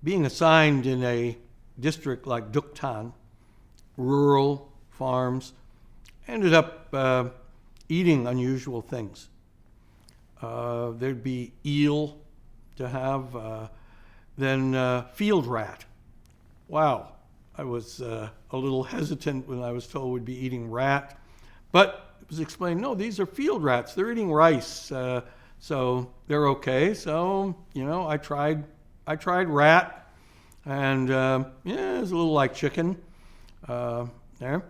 being assigned in a district like Duktan, rural farms, ended up eating unusual things. There'd be eel to have, then field rat. Wow, I was a little hesitant when I was told we'd be eating rat, but it was explained, no, these are field rats. They're eating rice, so they're okay. So, I tried rat, and it was a little like chicken there.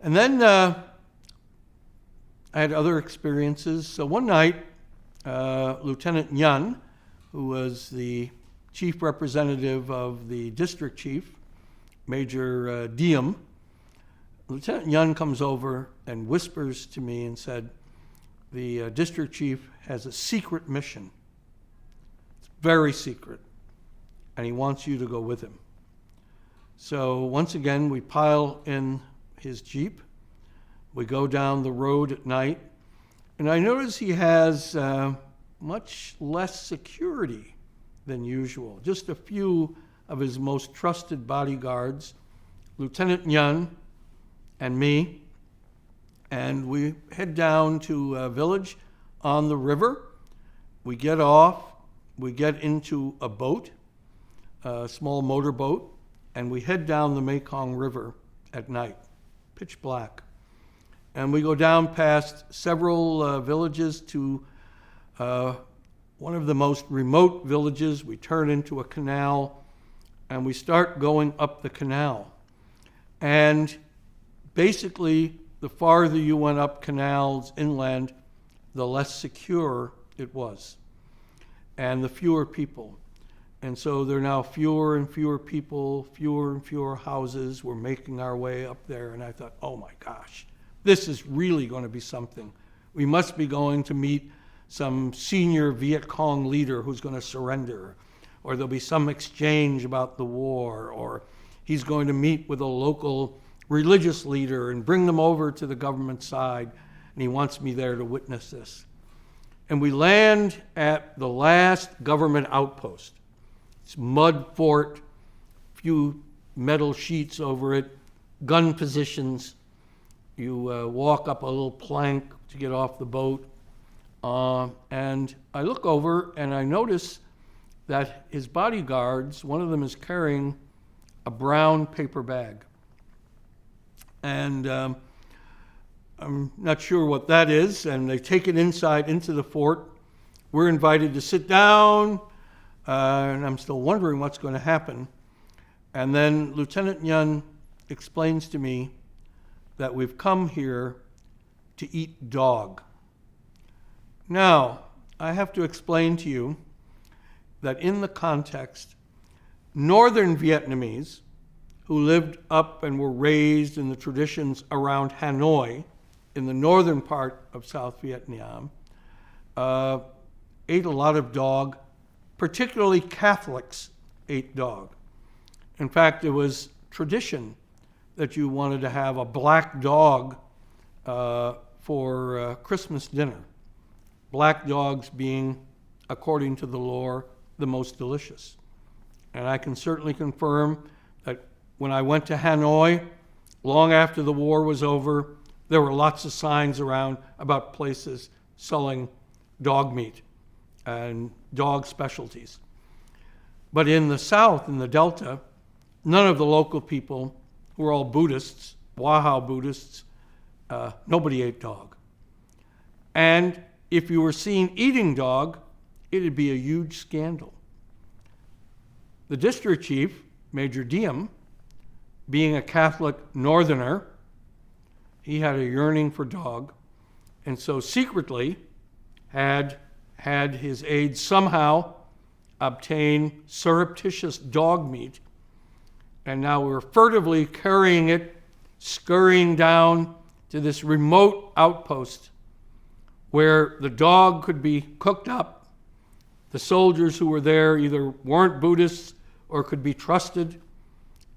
And then I had other experiences. So one night, Lieutenant Yun, who was the chief representative of the district chief, Major Diem, Lieutenant Yun comes over and whispers to me and said, the district chief has a secret mission. It's very secret, and he wants you to go with him. So once again, we pile in his Jeep. We go down the road at night, and I notice he has much less security than usual. Just a few of his most trusted bodyguards, Lieutenant Yun and me, and we head down to a village on the river. We get off, we get into a boat, a small motorboat, and we head down the Mekong River at night, pitch black. And we go down past several villages to one of the most remote villages. We turn into a canal, and we start going up the canal. And basically, the farther you went up canals inland, the less secure it was, and the fewer people. And so there are now fewer and fewer people, fewer and fewer houses. We're making our way up there, and I thought, oh my gosh, this is really going to be something. We must be going to meet some senior Viet Cong leader who's going to surrender, or there'll be some exchange about the war, or he's going to meet with a local religious leader and bring them over to the government side, and he wants me there to witness this. And we land at the last government outpost. It's mud fort, few metal sheets over it, gun positions. You walk up a little plank to get off the boat. And I look over and I notice that his bodyguards, one of them is carrying a brown paper bag. And I'm not sure what that is, and they take it inside into the fort. We're invited to sit down, and I'm still wondering what's going to happen. And then Lieutenant Yun explains to me that we've come here to eat dog. Now, I have to explain to you that in the context, northern Vietnamese who lived up and were raised in the traditions around Hanoi in the northern part of South Vietnam ate a lot of dog. Particularly Catholics ate dog. In fact, it was tradition that you wanted to have a black dog for Christmas dinner. Black dogs being, according to the lore, the most delicious. And I can certainly confirm that when I went to Hanoi, long after the war was over, there were lots of signs around about places selling dog meat and dog specialties. But in the south, in the Delta, none of the local people, who were all Buddhists, Wahao Buddhists, nobody ate dog. And if you were seen eating dog, it'd be a huge scandal. The district chief, Major Diem, being a Catholic northerner, he had a yearning for dog, and so secretly had his aides somehow obtain surreptitious dog meat, and now we're furtively carrying it, scurrying down to this remote outpost where the dog could be cooked up. The soldiers who were there either weren't Buddhists or could be trusted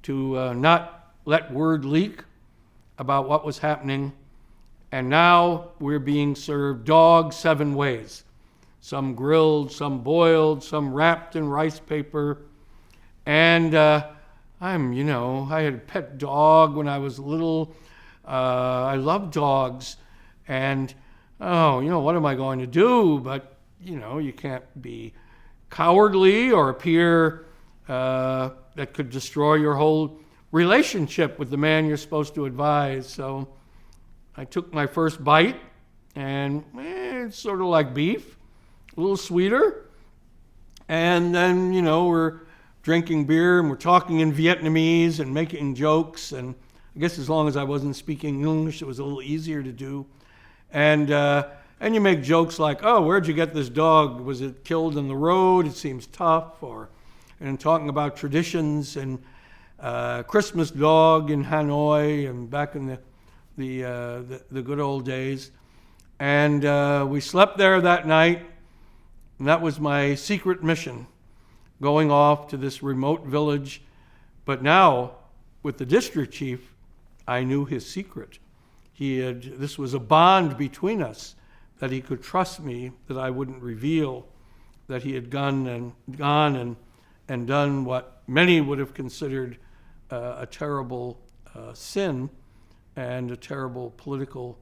to not let word leak about what was happening. And now we're being served dog 7 ways. Some grilled, some boiled, some wrapped in rice paper. And I had a pet dog when I was little. I love dogs. And, what am I going to do? But, you can't be cowardly or appear that could destroy your whole relationship with the man you're supposed to advise. So I took my first bite, and it's sort of like beef, a little sweeter. And then, we're drinking beer and we're talking in Vietnamese and making jokes. And I guess as long as I wasn't speaking English, it was a little easier to do. And you make jokes like, oh, where'd you get this dog? Was it killed in the road? It seems tough. And talking about traditions and Christmas dog in Hanoi and back in the good old days. And we slept there that night, and that was my secret mission, going off to this remote village. But now, with the district chief, I knew his secret. This was a bond between us, that he could trust me, that I wouldn't reveal, that he had gone and done what many would have considered a terrible sin and a terrible political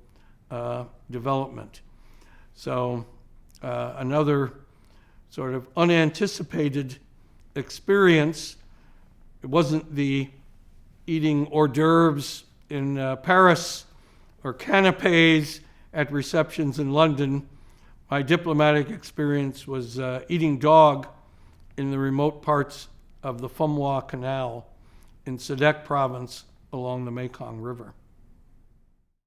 development. So another sort of unanticipated experience. It wasn't the eating hors d'oeuvres in Paris or canapes at receptions in London. My diplomatic experience was eating dog in the remote parts of the Phong Canal in Sadek province along the Mekong River.